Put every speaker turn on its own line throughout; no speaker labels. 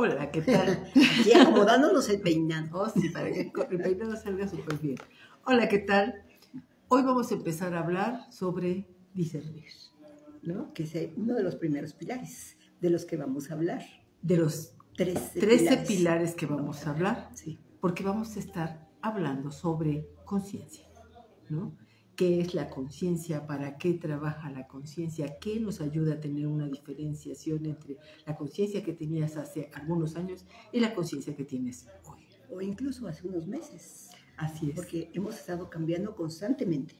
Hola, ¿qué tal?
Y acomodándonos el peinado.
Oh, sí, para que el peinado salga súper bien. Hola, ¿qué tal? Hoy vamos a empezar a hablar sobre discernir, ¿no?
Que es uno de los primeros pilares de los que vamos a hablar.
De los 13 pilares que vamos a hablar,
sí.
Porque vamos a estar hablando sobre conciencia, ¿no? ¿Qué es la conciencia? ¿Para qué trabaja la conciencia? ¿Qué nos ayuda a tener una diferenciación entre la conciencia que tenías hace algunos años y la conciencia que tienes hoy?
O incluso hace unos meses.
Así es.
Porque hemos estado cambiando constantemente.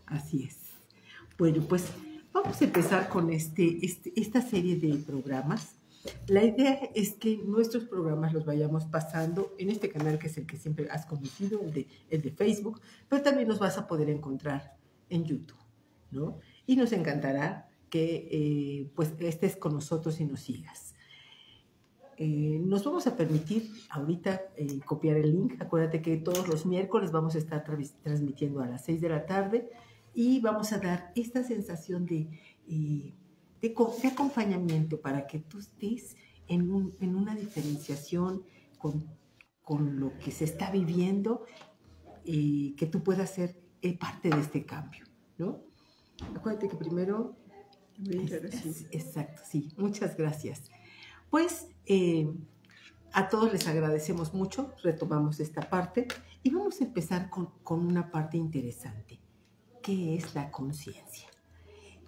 Así es. Bueno, pues vamos a empezar con esta serie de programas. La idea es que nuestros programas los vayamos pasando en este canal que es el que siempre has conocido, el de Facebook, pero también los vas a poder encontrar en YouTube, ¿no? Y nos encantará que pues estés con nosotros y nos sigas. Nos vamos a permitir ahorita copiar el link. Acuérdate que todos los miércoles vamos a estar transmitiendo a las 6 de la tarde y vamos a dar esta sensación de acompañamiento para que tú estés en una diferenciación con lo que se está viviendo, que tú puedas ser parte de este cambio, ¿no? Acuérdate que primero... Exacto, sí. Muchas gracias. Pues a todos les agradecemos mucho, retomamos esta parte y vamos a empezar con una parte interesante, que es la conciencia.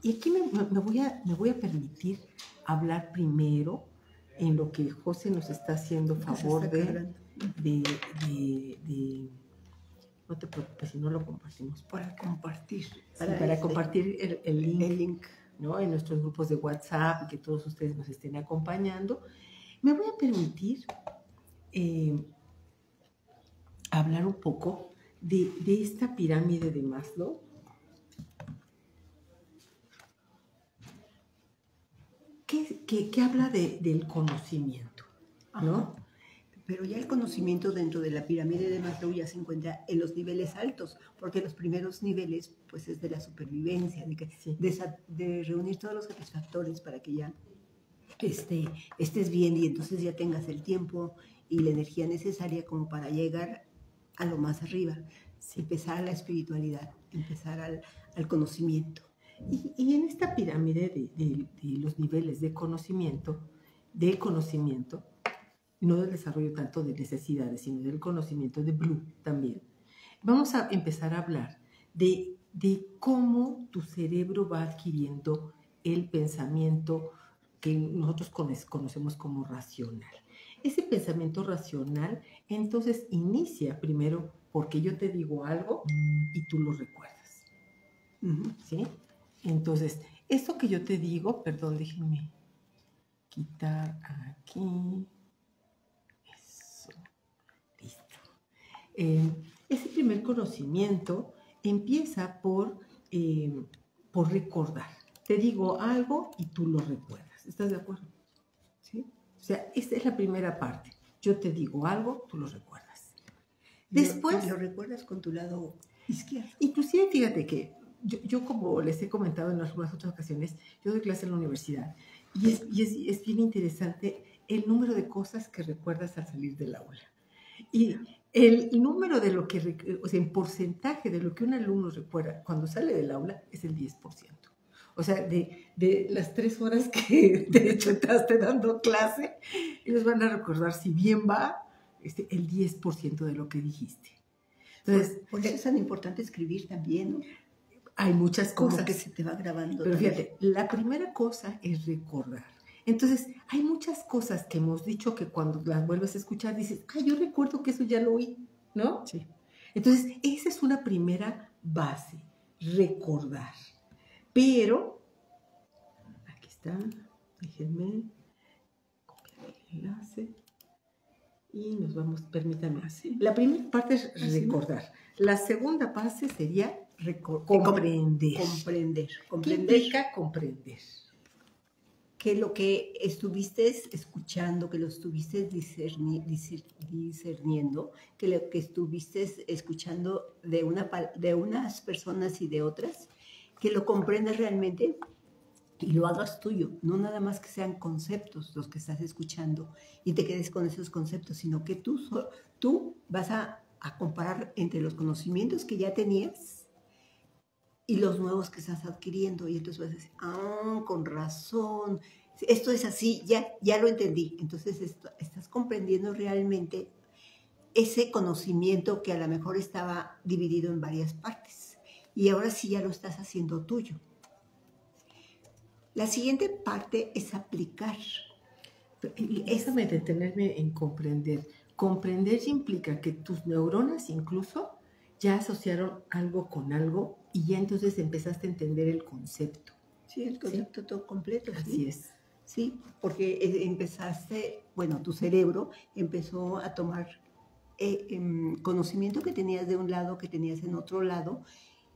Y aquí me voy a permitir hablar primero en lo que José nos está haciendo favor de no te preocupes si no lo compartimos.
Para compartir.
Para compartir el link, ¿no? En nuestros grupos de WhatsApp y que todos ustedes nos estén acompañando. Me voy a permitir hablar un poco de esta pirámide de Maslow. Que habla del conocimiento, ¿no?
Ajá. Pero ya el conocimiento dentro de la pirámide de Maslow ya se encuentra en los niveles altos, porque los primeros niveles pues es de la supervivencia, de reunir todos los satisfactores para que ya estés bien y entonces ya tengas el tiempo y la energía necesaria como para llegar a lo más arriba, empezar a la espiritualidad, empezar al conocimiento.
Y en esta pirámide de los niveles de conocimiento, no del desarrollo tanto de necesidades, sino del conocimiento de Blue también, vamos a empezar a hablar de cómo tu cerebro va adquiriendo el pensamiento que nosotros conocemos como racional. Ese pensamiento racional entonces inicia primero porque yo te digo algo y tú lo recuerdas, ¿sí? Entonces, esto que yo te digo, perdón, déjenme quitar aquí. Eso. Listo. Ese primer conocimiento empieza por recordar. Te digo algo y tú lo recuerdas. ¿Estás de acuerdo? ¿Sí? O sea, esta es la primera parte. Yo te digo algo, tú lo recuerdas. Después...
Lo recuerdas con tu lado izquierdo.
Inclusive, fíjate que yo como les he comentado en algunas otras ocasiones, yo doy clase en la universidad y es bien interesante el número de cosas que recuerdas al salir del aula. Y el número de lo que, o sea, en porcentaje de lo que un alumno recuerda cuando sale del aula es el 10%. O sea, de las 3 horas que de hecho estás dando clase, ellos van a recordar, si bien va, el 10% de lo que dijiste.
Entonces, por eso es tan importante escribir también, ¿no?
Hay muchas cosas.
Como que se te va grabando.
Pero fíjate, la primera cosa es recordar. Entonces, hay muchas cosas que hemos dicho que cuando las vuelves a escuchar dices, yo recuerdo que eso ya lo oí, ¿no?
Sí.
Entonces, esa es una primera base, recordar. Pero, aquí está, déjenme copiar el enlace y nos vamos, permítanme así. La primera parte es recordar. La segunda base sería comprender.
Comprender.
¿Qué implica comprender?
Que lo que estuviste escuchando, que lo estuviste discerniendo, que lo que estuviste escuchando de unas personas y de otras, que lo comprendas realmente y lo hagas tuyo, no nada más que sean conceptos los que estás escuchando y te quedes con esos conceptos, sino que tú vas a comparar entre los conocimientos que ya tenías y los nuevos que estás adquiriendo. Y entonces vas a decir, con razón, esto es así, ya lo entendí. Entonces estás comprendiendo realmente ese conocimiento que a lo mejor estaba dividido en varias partes. Y ahora sí ya lo estás haciendo tuyo. La siguiente parte es aplicar.
Déjame detenerme en comprender. Comprender implica que tus neuronas incluso ya asociaron algo con algo y ya entonces empezaste a entender el concepto.
Sí, el concepto todo completo. ¿Sí?
Así es.
Sí, porque empezaste, bueno, tu cerebro empezó a tomar conocimiento que tenías de un lado, que tenías en otro lado,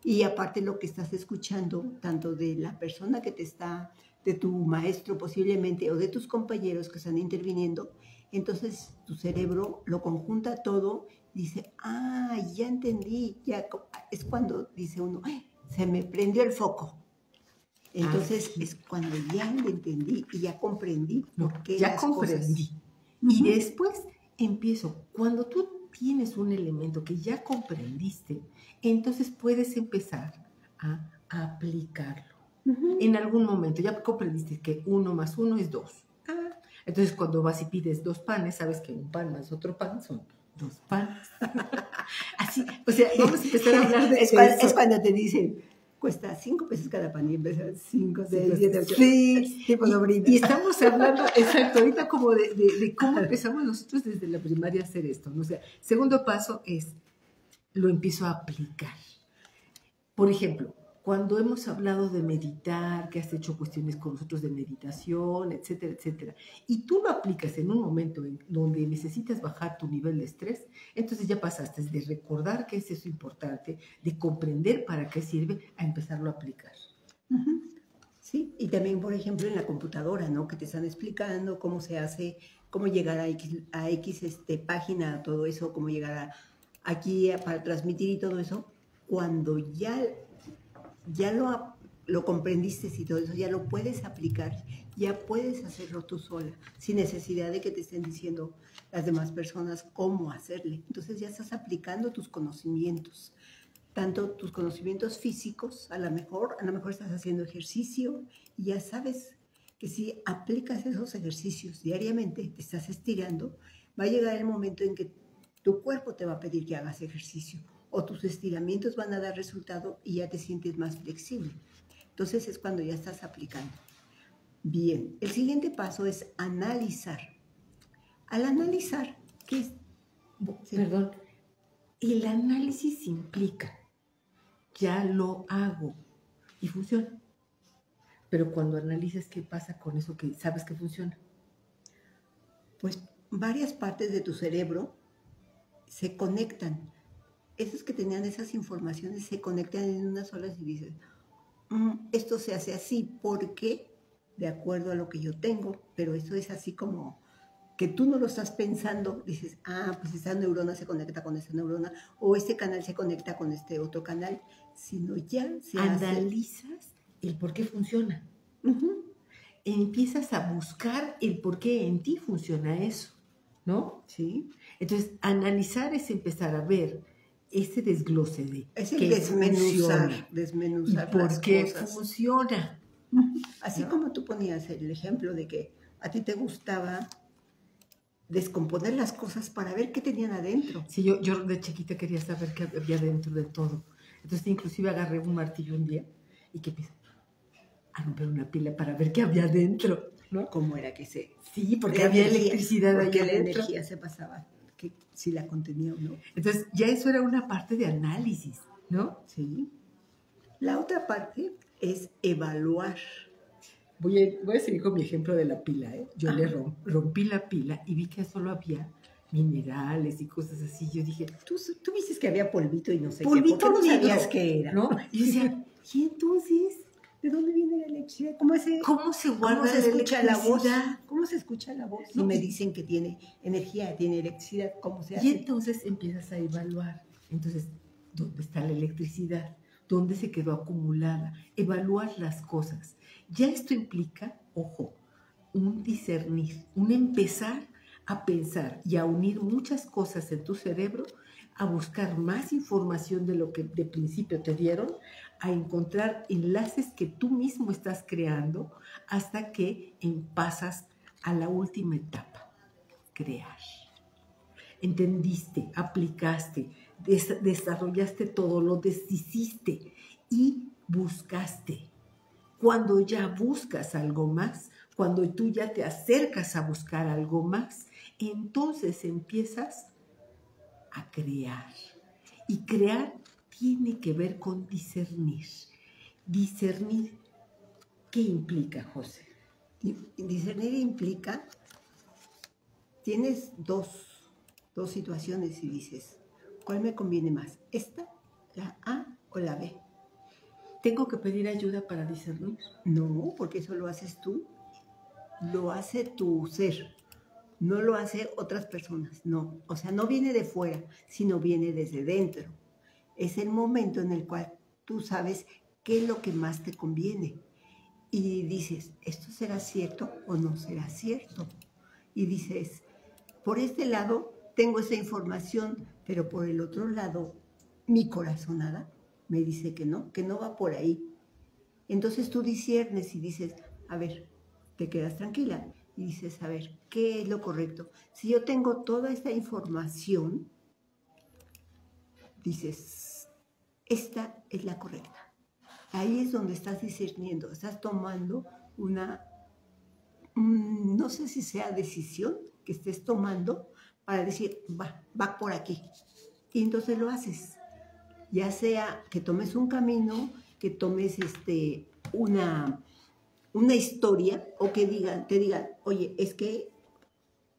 y aparte lo que estás escuchando, tanto de la persona que te está, de tu maestro posiblemente, o de tus compañeros que están interviniendo, entonces tu cerebro lo conjunta todo, dice, ya entendí, ya es cuando dice uno, se me prendió el foco. Entonces es cuando ya le entendí y ya comprendí por qué
ya comprendí.
Cosas.
Y después empiezo, cuando tú tienes un elemento que ya comprendiste, entonces puedes empezar a aplicarlo. En algún momento ya comprendiste que 1 más 1 es 2. Entonces cuando vas y pides 2 panes, sabes que un pan más otro pan son 2 panes. Así, o sea, vamos a empezar a hablar de eso.
Es cuando te dicen, cuesta 5 pesos cada pan y empiezas 5, 6, 7, 8.
Sí,
tipo
y estamos hablando, exacto, ahorita como de cómo empezamos nosotros desde la primaria a hacer esto, ¿no? O sea, segundo paso es, lo empiezo a aplicar. Por ejemplo, cuando hemos hablado de meditar, que has hecho cuestiones con nosotros de meditación, etcétera, etcétera, y tú lo aplicas en un momento en donde necesitas bajar tu nivel de estrés, entonces ya pasaste de recordar que es eso importante, de comprender para qué sirve, a empezarlo a aplicar.
Sí, y también, por ejemplo, en la computadora, ¿no? Que te están explicando cómo se hace, cómo llegar a X página, todo eso, cómo llegar aquí para transmitir y todo eso, cuando ya lo comprendiste y todo eso, ya lo puedes aplicar, ya puedes hacerlo tú sola, sin necesidad de que te estén diciendo las demás personas cómo hacerle. Entonces ya estás aplicando tus conocimientos, tanto tus conocimientos físicos, a lo mejor estás haciendo ejercicio y ya sabes que si aplicas esos ejercicios diariamente, te estás estirando, va a llegar el momento en que tu cuerpo te va a pedir que hagas ejercicio o tus estiramientos van a dar resultado y ya te sientes más flexible. Entonces es cuando ya estás aplicando. Bien, el siguiente paso es analizar. Al analizar, ¿qué es?
Perdón, el análisis implica, ya lo hago y funciona. Pero cuando analizas, ¿qué pasa con eso que sabes que funciona?
Pues varias partes de tu cerebro se conectan. Esos que tenían esas informaciones se conectan en una sola y dices, esto se hace así porque de acuerdo a lo que yo tengo, pero eso es así como que tú no lo estás pensando, dices, pues esta neurona se conecta con esta neurona o este canal se conecta con este otro canal, sino ya se
analizas el por qué funciona. Empiezas a buscar el por qué en ti funciona eso, ¿no?
Sí.
Entonces, analizar es empezar a ver ese desglose de
es el desmenuzar
y por qué funciona.
Así, ¿no? Como tú ponías el ejemplo de que a ti te gustaba descomponer las cosas para ver qué tenían adentro.
Sí, yo de chiquita quería saber qué había dentro de todo. Entonces, inclusive agarré un martillo un día y que empecé a romper una pila para ver qué había dentro, ¿no?
¿Cómo era que se...?
Sí, porque había electricidad ahí
porque
adentro.
La energía se pasaba, que si la contenía o no.
Entonces, ya eso era una parte de análisis, ¿no?
Sí. La otra parte es evaluar.
Voy a seguir con mi ejemplo de la pila, ¿eh? Yo le rompí la pila y vi que solo había minerales y cosas así. Yo dije...
Tú dices que había polvito y no sé
polvito
qué. ¿Por qué no sabías qué era?
¿No? Y yo decía, ¿y entonces?
¿De dónde viene la electricidad?
¿Cómo se guarda
¿Cómo se escucha la voz?
¿Cómo se escucha la voz?
Si me dicen que tiene energía, tiene electricidad, ¿cómo se hace?
Y entonces empiezas a evaluar. Entonces, ¿dónde está la electricidad? ¿Dónde se quedó acumulada? Evaluar las cosas. Ya esto implica, ojo, un discernir, un empezar a pensar y a unir muchas cosas en tu cerebro, a buscar más información de lo que de principio te dieron, a encontrar enlaces que tú mismo estás creando hasta que pasas a la última etapa, crear. Entendiste, aplicaste, desarrollaste todo, lo deshiciste y buscaste. Cuando ya buscas algo más, cuando tú ya te acercas a buscar algo más, entonces empiezas a crear. Y crear tiene que ver con discernir. Discernir, ¿qué implica, José?
Discernir implica, tienes dos situaciones y dices, ¿cuál me conviene más? ¿Esta, la A o la B?
¿Tengo que pedir ayuda para discernir?
No, porque eso lo haces tú. Lo hace tu ser. No lo hace otras personas, no. O sea, no viene de fuera, sino viene desde dentro. Es el momento en el cual tú sabes qué es lo que más te conviene. Y dices, ¿esto será cierto o no será cierto? Y dices, por este lado tengo esa información, pero por el otro lado, mi corazonada me dice que no va por ahí. Entonces tú disiernes y dices, a ver, te quedas tranquila y dices, a ver, ¿qué es lo correcto? Si yo tengo toda esta información, dices, esta es la correcta. Ahí es donde estás discerniendo, estás tomando una, no sé si sea decisión que estés tomando para decir, va por aquí. Y entonces lo haces. Ya sea que tomes un camino, que tomes una historia o que te digan, oye, es que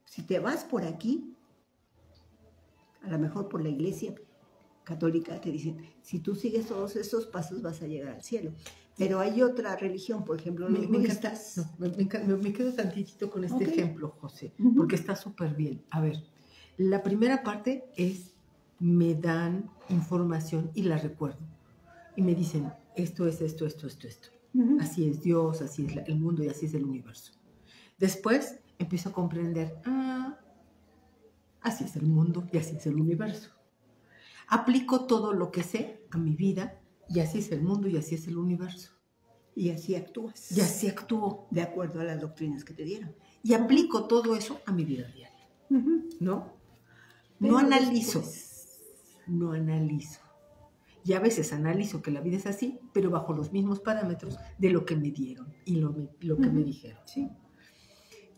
si te vas por aquí, a lo mejor por la iglesia católica te dicen, si tú sigues todos esos pasos vas a llegar al cielo. Pero hay otra religión, por ejemplo, los budistas.
Me quedo tantitito con este ejemplo, José, porque está súper bien. A ver, la primera parte es, me dan información y la recuerdo. Y me dicen, esto es esto. Así es Dios, así es el mundo y así es el universo. Después empiezo a comprender, así es el mundo y así es el universo. Aplico todo lo que sé a mi vida y así es el mundo y así es el universo.
Y así actúas.
Y así actúo.
De acuerdo a las doctrinas que te dieron.
Y aplico todo eso a mi vida diaria. ¿No? No analizo. No analizo. Y a veces analizo que la vida es así, pero bajo los mismos parámetros de lo que me dieron y lo que me dijeron.
Sí.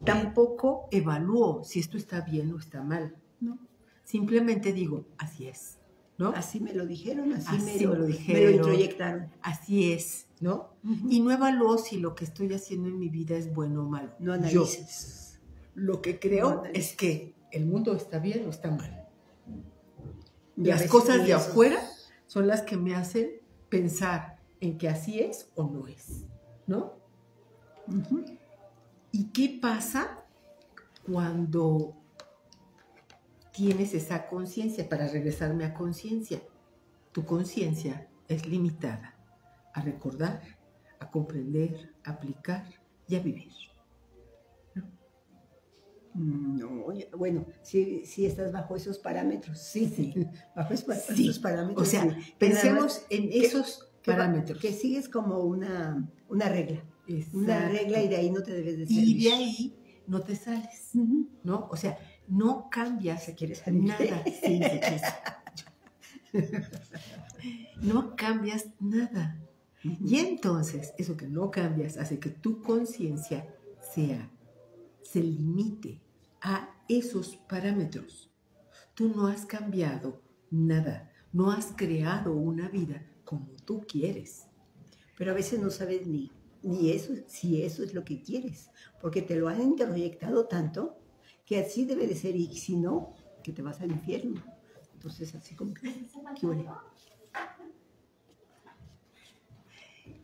Tampoco evalúo si esto está bien o está mal.
No.
Simplemente digo, así es, ¿no?
Así me lo dijeron, así
me lo dijeron.
Me lo introyectaron.
Así es, ¿no? Y no evalúo si lo que estoy haciendo en mi vida es bueno o malo.
No analices.
Lo que creo es que el mundo está bien o está mal.
Y
las cosas de afuera son las que me hacen pensar en que así es o no es, ¿no? ¿Y qué pasa cuando tienes esa conciencia? Para regresarme a conciencia, tu conciencia es limitada a recordar, a comprender, a aplicar y a vivir.
No, bueno, si estás bajo esos parámetros, sí. Bajo esos parámetros.
O sea, sí. Pensemos en esos parámetros.
Que sigues como una regla.
Exacto.
Una regla y de ahí no te debes de salir.
Y de ahí no te sales, ¿no? O sea, no cambias.
¿Se quiere salir?
Nada. Sí, se quiere salir. No cambias nada. Y entonces, eso que no cambias hace que tu conciencia se limite a esos parámetros. Tú no has cambiado nada, no has creado una vida como tú quieres.
Pero a veces no sabes ni eso, si eso es lo que quieres, porque te lo han introyectado tanto que así debe de ser, y si no, que te vas al infierno. Entonces, así como que, ¿qué huele?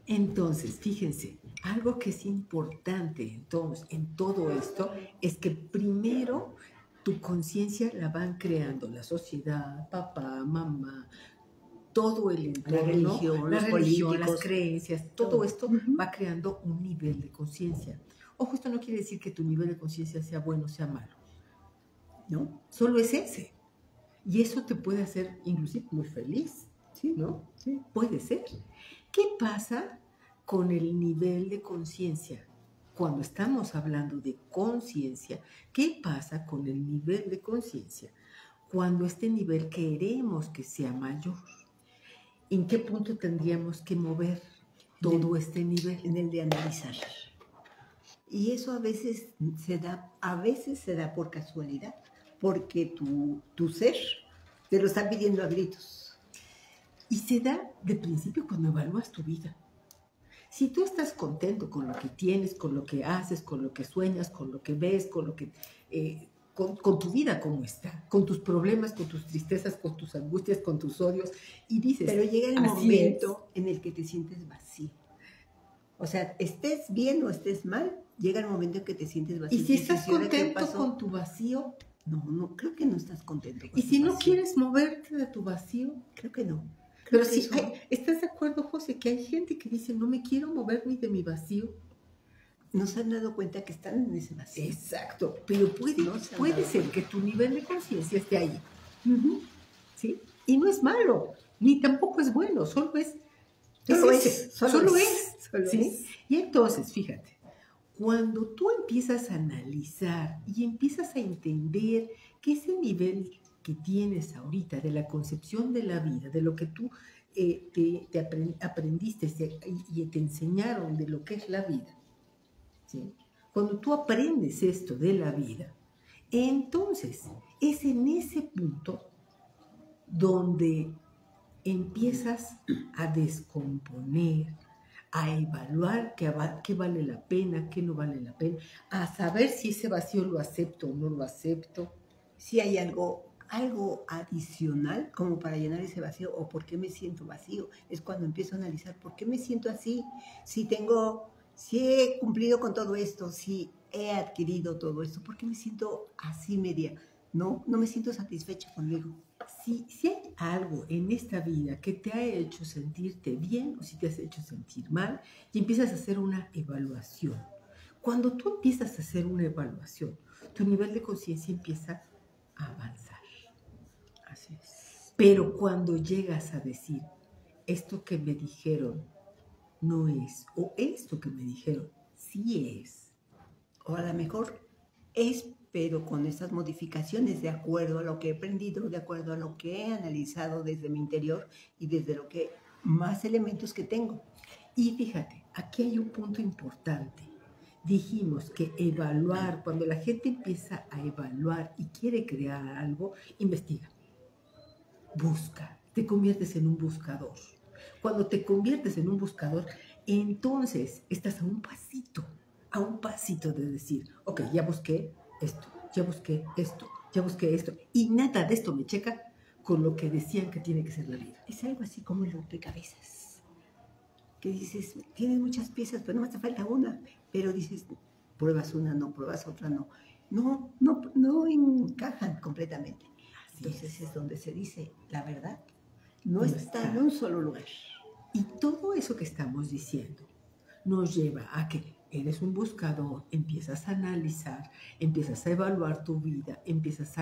Entonces, fíjense, algo que es importante entonces, en todo esto es que primero tu conciencia la van creando la sociedad, papá, mamá, todo el entorno,
la religión, los políticos,
las creencias, todo esto
Ujú.
va creando un nivel de conciencia. Ojo, esto no quiere decir que tu nivel de conciencia sea bueno o sea malo, ¿no? Solo es ese. Y eso te puede hacer inclusive muy feliz,
Sí,
¿no?
sí.
Puede ser. ¿Qué pasa con el nivel de conciencia? Cuando estamos hablando de conciencia, ¿qué pasa con el nivel de conciencia? Cuando este nivel queremos que sea mayor, ¿en qué punto tendríamos que mover todo este nivel?
En el de analizar. Y eso a veces se da por casualidad, porque tu ser te lo está pidiendo a gritos.
Y se da de principio cuando evalúas tu vida. Si tú estás contento con lo que tienes, con lo que haces, con lo que sueñas, con lo que ves, con lo que con tu vida como está, con tus problemas, con tus tristezas, con tus angustias, con tus odios, y dices,
pero llega el
así
momento en el que te sientes vacío. O sea, estés bien o estés mal, llega el momento en que te sientes vacío.
Y si estás
¿ahora qué
contento
pasó?
con tu vacío,
No, creo que no estás contento con
y
tu
si no
vacío.
quieres moverte de tu vacío,
Creo que no.
pero
Creo que
si
eso-
¿estás de acuerdo, José, que hay gente que dice, no me quiero mover ni de mi vacío?
no se han dado cuenta que están en ese vacío.
Exacto, pero
No se han
puede
dado
ser
cuenta.
que tu nivel de conciencia esté ahí. ¿Sí? Y no es malo, ni tampoco es bueno, solo es.
Solo
ese,
es,
solo es.
solo
¿Sí?
es.
Y entonces, fíjate, cuando tú empiezas a analizar y empiezas a entender que ese nivel que tienes ahorita de la concepción de la vida, de lo que tú aprendiste y te enseñaron de lo que es la vida, ¿sí? Cuando tú aprendes esto de la vida, entonces es en ese punto donde empiezas a descomponer, a evaluar qué vale la pena, qué no vale la pena, a saber si ese vacío lo acepto o no lo acepto.
Si hay algo adicional como para llenar ese vacío o por qué me siento vacío, es cuando empiezo a analizar por qué me siento así, si he cumplido con todo esto, si he adquirido todo esto, por qué me siento así media, no me siento satisfecha conmigo.
Si hay algo en esta vida que te ha hecho sentirte bien o si te has hecho sentir mal, y empiezas a hacer una evaluación. Cuando tú empiezas a hacer una evaluación, tu nivel de conciencia empieza a avanzar.
Así es.
Pero cuando llegas a decir, esto que me dijeron no es, o esto que me dijeron sí es.
O a lo mejor es, pero con estas modificaciones de acuerdo a lo que he aprendido, de acuerdo a lo que he analizado desde mi interior y desde lo que más elementos que tengo.
Y fíjate, aquí hay un punto importante. Dijimos que evaluar, cuando la gente empieza a evaluar y quiere crear algo, investiga, busca, te conviertes en un buscador. Cuando te conviertes en un buscador, entonces estás a un pasito de decir, ok, ya busqué esto, ya busqué esto, ya busqué esto, y nada de esto me checa con lo que decían que tiene que ser la vida.
Es algo así como el rompecabezas, que dices, tienes muchas piezas, pero no me hace falta una, pero dices, pruebas una, no pruebas otra, no encajan completamente. Entonces es donde se dice, la verdad no está en un solo lugar.
Y todo eso que estamos diciendo nos lleva a que eres un buscador, empiezas a analizar, empiezas a evaluar tu vida, empiezas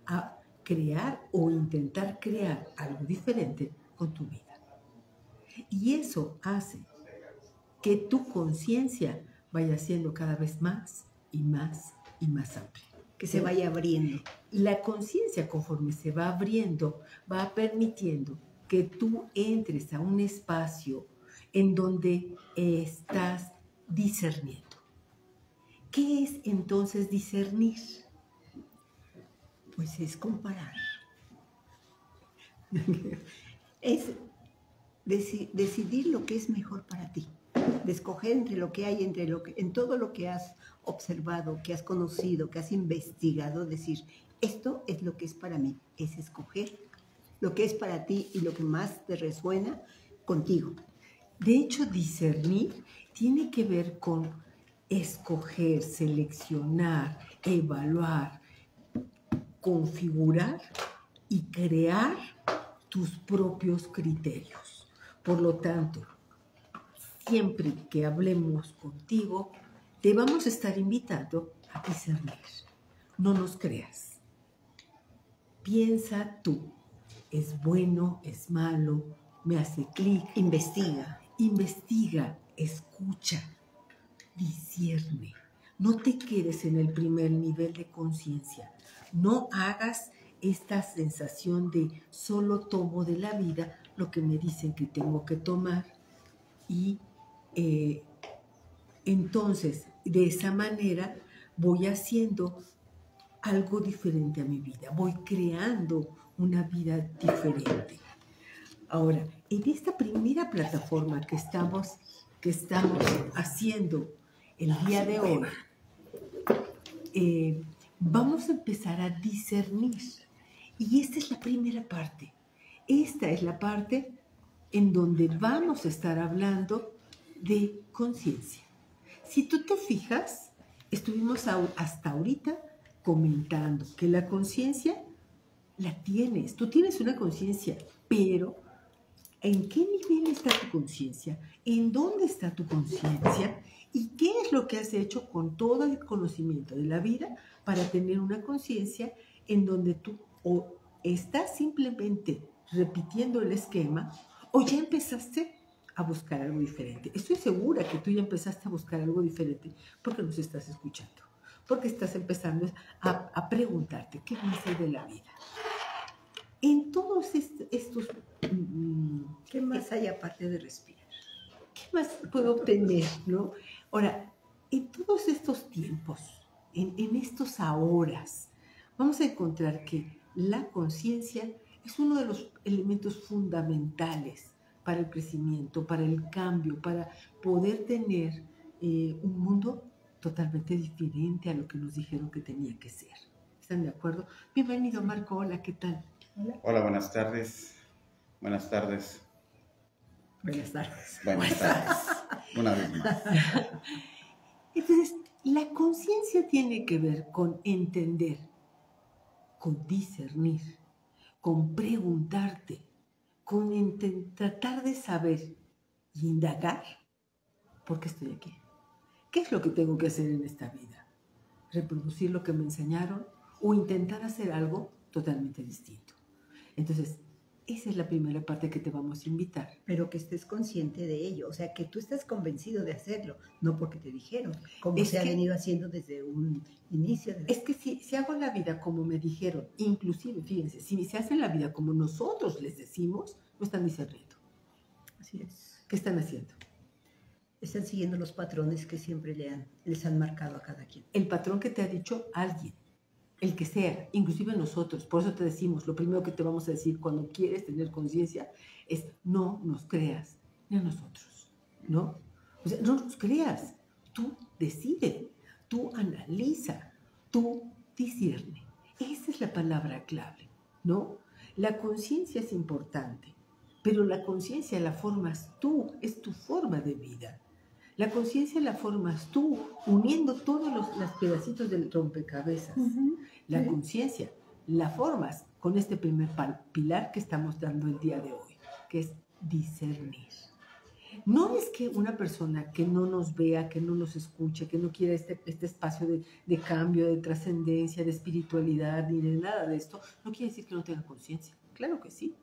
a crear o intentar crear algo diferente con tu vida. Y eso hace que tu conciencia vaya siendo cada vez más y más y más amplia.
Que se vaya abriendo.
La conciencia, conforme se va abriendo, va permitiendo que tú entres a un espacio en donde estás discerniendo. ¿Qué es entonces discernir?
Pues es comparar. Es decidir lo que es mejor para ti. De escoger entre lo que hay, en todo lo que has observado, que has conocido, que has investigado, decir, esto es lo que es para mí. Es escoger lo que es para ti y lo que más te resuena contigo.
De hecho, discernir tiene que ver con escoger, seleccionar, evaluar, configurar y crear tus propios criterios. Por lo tanto, siempre que hablemos contigo, te vamos a estar invitando a discernir. No nos creas. Piensa tú. ¿Es bueno? ¿Es malo? ¿Me hace clic?
Investiga.
Investiga, escucha, discierne. No te quedes en el primer nivel de conciencia. No hagas esta sensación de solo tomo de la vida lo que me dicen que tengo que tomar y entonces de esa manera voy haciendo algo diferente a mi vida, voy creando una vida diferente. Ahora, en esta primera plataforma que estamos haciendo el día de hoy, vamos a empezar a discernir. Y esta es la primera parte. Esta es la parte en donde vamos a estar hablando de conciencia. Si tú te fijas, estuvimos hasta ahorita comentando que la conciencia la tienes. Tú tienes una conciencia, pero ¿en qué nivel está tu conciencia? ¿En dónde está tu conciencia? ¿Y qué es lo que has hecho con todo el conocimiento de la vida para tener una conciencia en donde tú o estás simplemente repitiendo el esquema o ya empezaste a buscar algo diferente? Estoy segura que tú ya empezaste a buscar algo diferente porque nos estás escuchando, porque estás empezando a preguntarte qué más hay de la vida. En todos estos...
¿Qué más hay aparte de respirar?
¿Qué más puedo obtener, no? Ahora, en todos estos tiempos, en estos ahoras, vamos a encontrar que la conciencia es uno de los elementos fundamentales para el crecimiento, para el cambio, para poder tener un mundo totalmente diferente a lo que nos dijeron que tenía que ser. ¿Están de acuerdo? Bienvenido, Marco. Hola, ¿qué tal?
Hola, buenas tardes. Buenas tardes.
Buenas tardes.
Buenas tardes. Una vez más.
Entonces, la conciencia tiene que ver con entender, con discernir, con preguntarte, con tratar de saber y indagar por qué estoy aquí. ¿Qué es lo que tengo que hacer en esta vida? ¿Reproducir lo que me enseñaron o intentar hacer algo totalmente distinto? Entonces, esa es la primera parte que te vamos a invitar.
Pero que estés consciente de ello, o sea, que tú estés convencido de hacerlo, no porque te dijeron, como se ha venido haciendo desde un inicio.
Es que si hago la vida como me dijeron, inclusive, fíjense, si se hace la vida como nosotros les decimos, no están discerniendo.
Así es.
¿Qué están haciendo?
Están siguiendo los patrones que siempre les han marcado a cada quien.
El patrón que te ha dicho alguien. El que sea, inclusive nosotros. Por eso te decimos, lo primero que te vamos a decir cuando quieres tener conciencia es no nos creas ni a nosotros, ¿no? O sea, no nos creas. Tú decide, tú analiza, tú discierne. Esa es la palabra clave, ¿no? La conciencia es importante, pero la conciencia la formas tú, es tu forma de vida. La conciencia la formas tú, uniendo todos los pedacitos del rompecabezas.
Uh-huh.
La conciencia la formas con este primer pilar que estamos dando el día de hoy, que es discernir. No es que una persona que no nos vea, que no nos escuche, que no quiera este espacio de cambio, de trascendencia, de espiritualidad, ni de nada de esto, no quiere decir que no tenga conciencia. Claro que sí,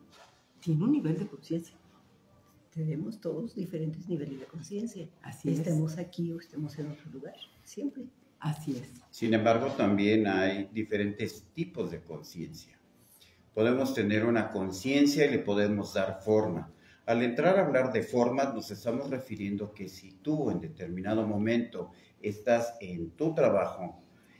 tiene un nivel de conciencia.
Tenemos todos diferentes niveles de conciencia.
Así es.
Estemos aquí o estemos en otro lugar, siempre.
Así es.
Sin embargo, también hay diferentes tipos de conciencia. Podemos tener una conciencia y le podemos dar forma. Al entrar a hablar de formas, nos estamos refiriendo que si tú en determinado momento estás en tu trabajo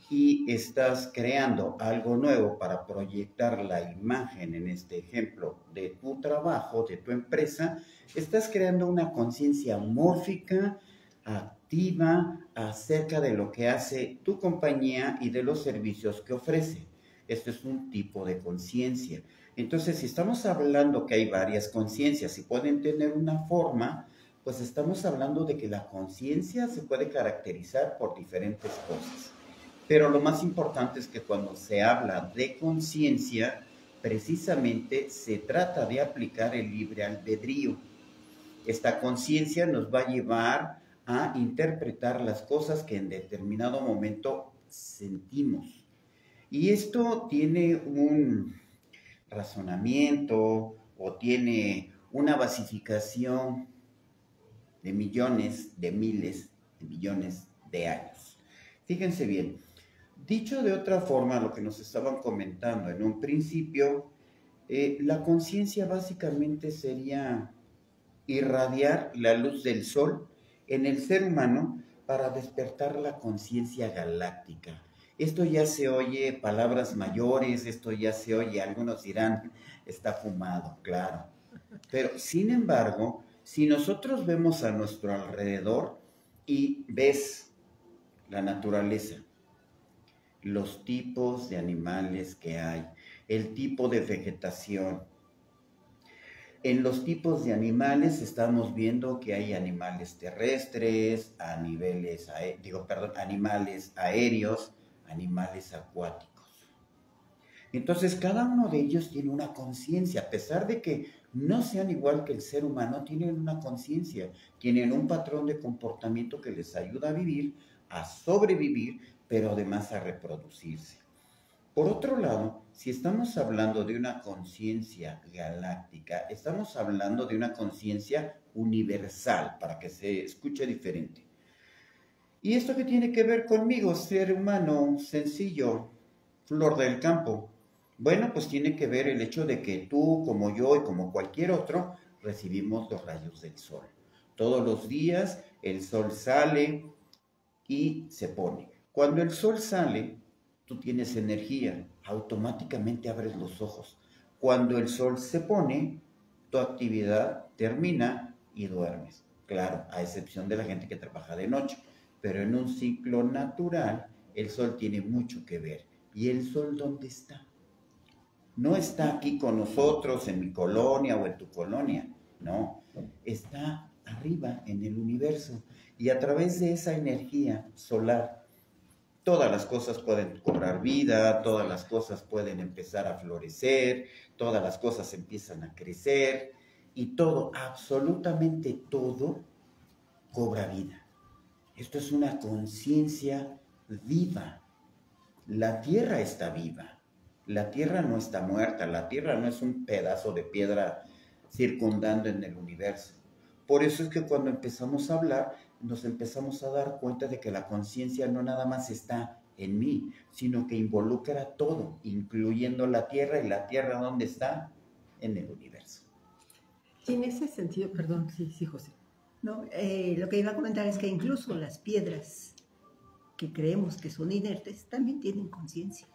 y estás creando algo nuevo para proyectar la imagen, en este ejemplo, de tu trabajo, de tu empresa, estás creando una conciencia mórfica, activa, acerca de lo que hace tu compañía y de los servicios que ofrece. Este es un tipo de conciencia. Entonces, si estamos hablando que hay varias conciencias y pueden tener una forma, pues estamos hablando de que la conciencia se puede caracterizar por diferentes cosas. Pero lo más importante es que cuando se habla de conciencia, precisamente se trata de aplicar el libre albedrío. Esta conciencia nos va a llevar a interpretar las cosas que en determinado momento sentimos. Y esto tiene un razonamiento o tiene una basificación de millones, de miles, de millones de años. Fíjense bien, dicho de otra forma, lo que nos estaban comentando en un principio, la conciencia básicamente sería irradiar la luz del sol en el ser humano para despertar la conciencia galáctica. Esto ya se oye palabras mayores, esto ya se oye, algunos dirán, está fumado, claro. Pero sin embargo, si nosotros vemos a nuestro alrededor y ves la naturaleza, los tipos de animales que hay, el tipo de vegetación. En los tipos de animales estamos viendo que hay animales terrestres, animales aéreos, animales acuáticos. Entonces, cada uno de ellos tiene una conciencia, a pesar de que no sean igual que el ser humano, tienen una conciencia, tienen un patrón de comportamiento que les ayuda a vivir, a sobrevivir, pero además a reproducirse. Por otro lado, si estamos hablando de una conciencia galáctica, estamos hablando de una conciencia universal, para que se escuche diferente. ¿Y esto qué tiene que ver conmigo, ser humano sencillo, flor del campo? Bueno, pues tiene que ver el hecho de que tú, como yo y como cualquier otro, recibimos los rayos del sol. Todos los días el sol sale y se pone. Cuando el sol sale, tú tienes energía, automáticamente abres los ojos. Cuando el sol se pone, tu actividad termina y duermes. Claro, a excepción de la gente que trabaja de noche, pero en un ciclo natural, el sol tiene mucho que ver. ¿Y el sol dónde está? No está aquí con nosotros, en mi colonia o en tu colonia, no. Está arriba en el universo. Y a través de esa energía solar, todas las cosas pueden cobrar vida, todas las cosas pueden empezar a florecer, todas las cosas empiezan a crecer y todo, absolutamente todo, cobra vida. Esto es una conciencia viva. La Tierra está viva. La Tierra no está muerta. La Tierra no es un pedazo de piedra circundando en el universo. Por eso es que cuando empezamos a hablar, nos empezamos a dar cuenta de que la conciencia no nada más está en mí, sino que involucra todo, incluyendo la Tierra. ¿Y la Tierra dónde está? En el universo.
Y en ese sentido, perdón, sí, José.
No, lo que iba a comentar es que incluso las piedras que creemos que son inertes también tienen conciencia.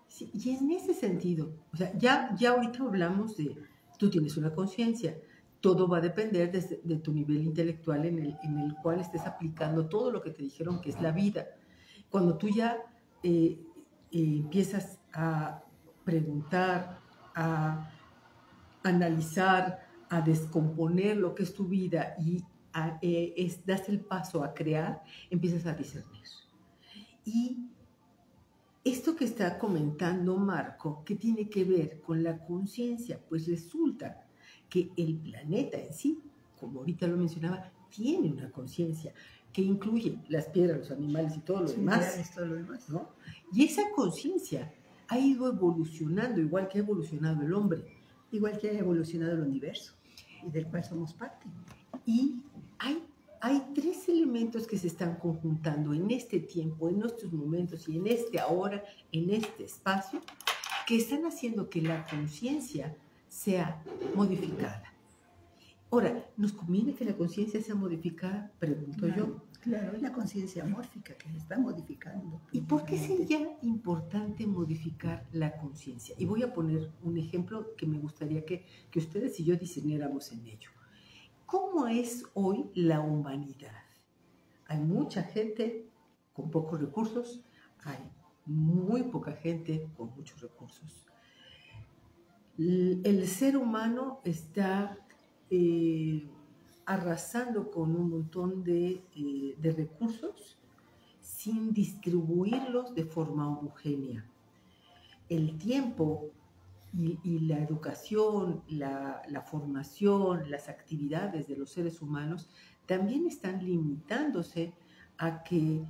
Sí, y en ese sentido, o sea, ya ahorita hablamos de, tú tienes una conciencia, todo va a depender de tu nivel intelectual en el cual estés aplicando todo lo que te dijeron que es la vida. Cuando tú ya empiezas a preguntar, a analizar, a descomponer lo que es tu vida y das el paso a crear, empiezas a discernir. Y esto que está comentando Marco, ¿qué tiene que ver con la conciencia? Pues resulta que el planeta en sí, como ahorita lo mencionaba, tiene una conciencia que incluye las piedras, los animales y todo lo demás.
Todo lo demás.
¿No? Y esa conciencia ha ido evolucionando, igual que ha evolucionado el hombre.
Igual que ha evolucionado el universo, y del cual somos parte.
Y hay tres elementos que se están conjuntando en este tiempo, en estos momentos y en este ahora, en este espacio, que están haciendo que la conciencia sea modificada. Ahora, ¿nos conviene que la conciencia sea modificada? Pregunto yo.
Claro, es la conciencia mórfica que se está modificando.
¿Y por qué sería importante modificar la conciencia? Y voy a poner un ejemplo que me gustaría que ustedes y yo discerniéramos en ello. ¿Cómo es hoy la humanidad? Hay mucha gente con pocos recursos, hay muy poca gente con muchos recursos. El ser humano está arrasando con un montón de recursos sin distribuirlos de forma homogénea. El tiempo Y la educación, la formación, las actividades de los seres humanos también están limitándose a que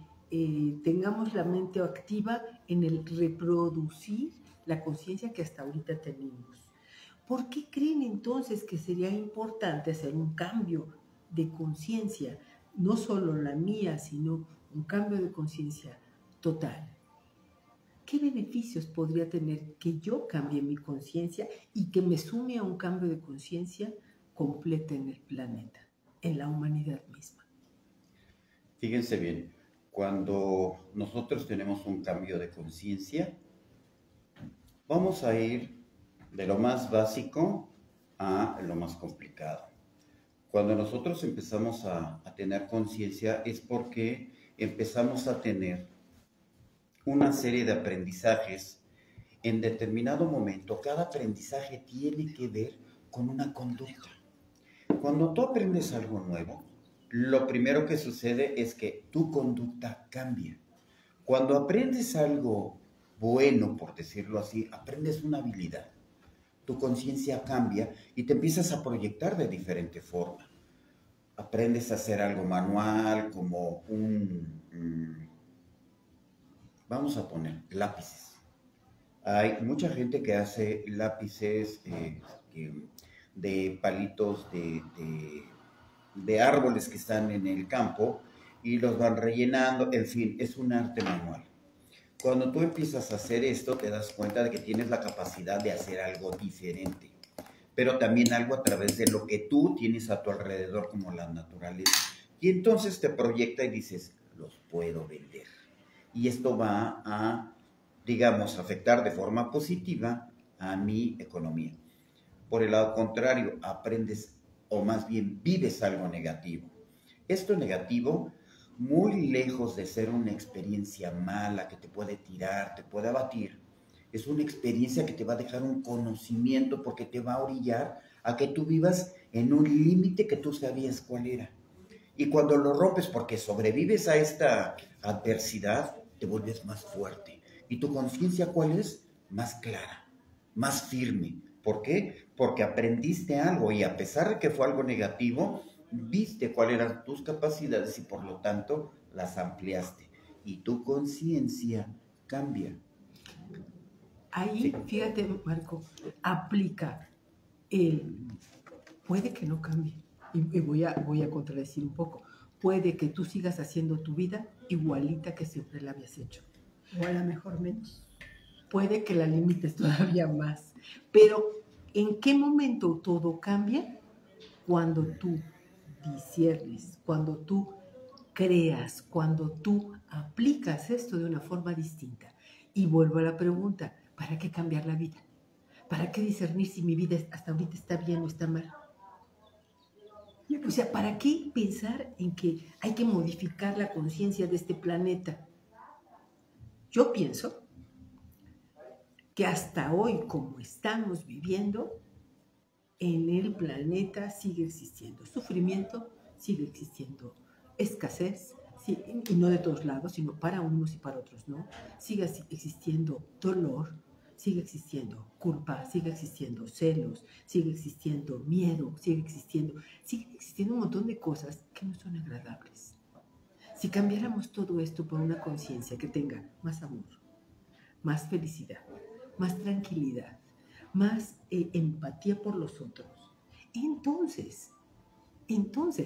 tengamos la mente activa en el reproducir la conciencia que hasta ahorita tenemos. ¿Por qué creen entonces que sería importante hacer un cambio de conciencia? No solo la mía, sino un cambio de conciencia total. ¿Qué beneficios podría tener que yo cambie mi conciencia y que me sume a un cambio de conciencia completa en el planeta, en la humanidad misma?
Fíjense bien, cuando nosotros tenemos un cambio de conciencia, vamos a ir de lo más básico a lo más complicado. Cuando nosotros empezamos a tener conciencia es porque empezamos a tener una serie de aprendizajes. En determinado momento, cada aprendizaje tiene que ver con una conducta. Cuando tú aprendes algo nuevo, lo primero que sucede es que tu conducta cambia. Cuando aprendes algo bueno, por decirlo así, aprendes una habilidad, tu conciencia cambia y te empiezas a proyectar de diferente forma. Aprendes a hacer algo manual, como vamos a poner lápices. Hay mucha gente que hace lápices de palitos de árboles que están en el campo y los van rellenando, en fin, es un arte manual. Cuando tú empiezas a hacer esto, te das cuenta de que tienes la capacidad de hacer algo diferente, pero también algo a través de lo que tú tienes a tu alrededor, como la naturaleza. Y entonces te proyecta y dices, los puedo vender. Y esto va a, digamos, afectar de forma positiva a mi economía. Por el lado contrario, aprendes, o más bien vives algo negativo. Esto negativo, muy lejos de ser una experiencia mala que te puede tirar, te puede abatir, es una experiencia que te va a dejar un conocimiento porque te va a orillar a que tú vivas en un límite que tú sabías cuál era. Y cuando lo rompes porque sobrevives a esta adversidad, te vuelves más fuerte. ¿Y tu conciencia cuál es? Más clara, más firme. ¿Por qué? Porque aprendiste algo y a pesar de que fue algo negativo, viste cuáles eran tus capacidades y por lo tanto las ampliaste. Y tu conciencia cambia.
Ahí,
Sí.
fíjate, Marco, aplica puede que no cambie. Y voy a contradecir un poco. Puede que tú sigas haciendo tu vida igualita que siempre la habías hecho.
O a lo mejor menos.
Puede que la limites todavía más. Pero, ¿en qué momento todo cambia? Cuando tú disiernes, cuando tú creas, cuando tú aplicas esto de una forma distinta. Y vuelvo a la pregunta, ¿para qué cambiar la vida? ¿Para qué discernir si mi vida hasta ahorita está bien o está mal? O sea, ¿para qué pensar en que hay que modificar la conciencia de este planeta? Yo pienso que hasta hoy, como estamos viviendo, en el planeta sigue existiendo sufrimiento, sigue existiendo escasez, y no de todos lados, sino para unos y para otros, ¿no? Sigue existiendo dolor, sigue existiendo culpa, sigue existiendo celos, sigue existiendo miedo, sigue existiendo un montón de cosas que no son agradables. Si cambiáramos todo esto por una conciencia que tenga más amor, más felicidad, más tranquilidad, más empatía por los otros, entonces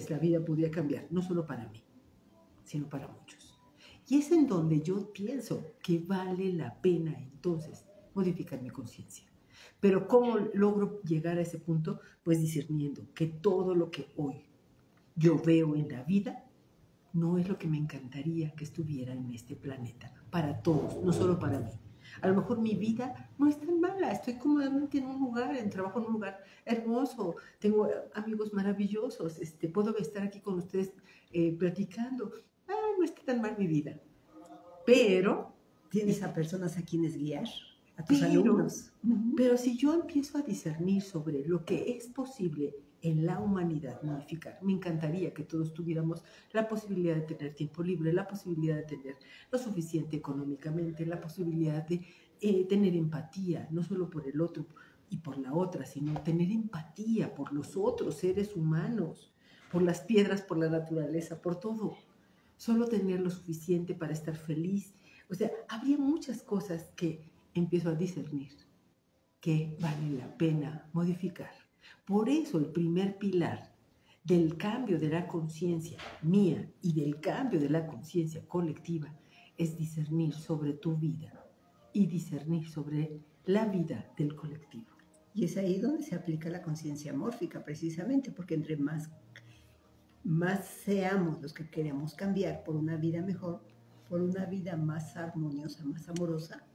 la vida podría cambiar, no solo para mí, sino para muchos. Y es en donde yo pienso que vale la pena entonces modificar mi conciencia. Pero ¿cómo logro llegar a ese punto? Pues discerniendo que todo lo que hoy yo veo en la vida no es lo que me encantaría que estuviera en este planeta, para todos, no solo para mí. A lo mejor mi vida no es tan mala, estoy cómodamente en un lugar, trabajo en un lugar hermoso, tengo amigos maravillosos, puedo estar aquí con ustedes platicando. No está tan mal mi vida. Pero
tienes a personas a quienes guiar, a tus alumnos.
Pero si yo empiezo a discernir sobre lo que es posible en la humanidad modificar, me encantaría que todos tuviéramos la posibilidad de tener tiempo libre, la posibilidad de tener lo suficiente económicamente, la posibilidad de tener empatía, no solo por el otro, y por la otra, sino tener empatía por los otros seres humanos, por las piedras, por la naturaleza, por todo. Solo tener lo suficiente para estar feliz. O sea, habría muchas cosas que empiezo a discernir que vale la pena modificar. Por eso el primer pilar del cambio de la conciencia mía y del cambio de la conciencia colectiva es discernir sobre tu vida y discernir sobre la vida del colectivo.
Y es ahí donde se aplica la conciencia mórfica, precisamente, porque entre más seamos los que queremos cambiar por una vida mejor, por una vida más armoniosa, más amorosa,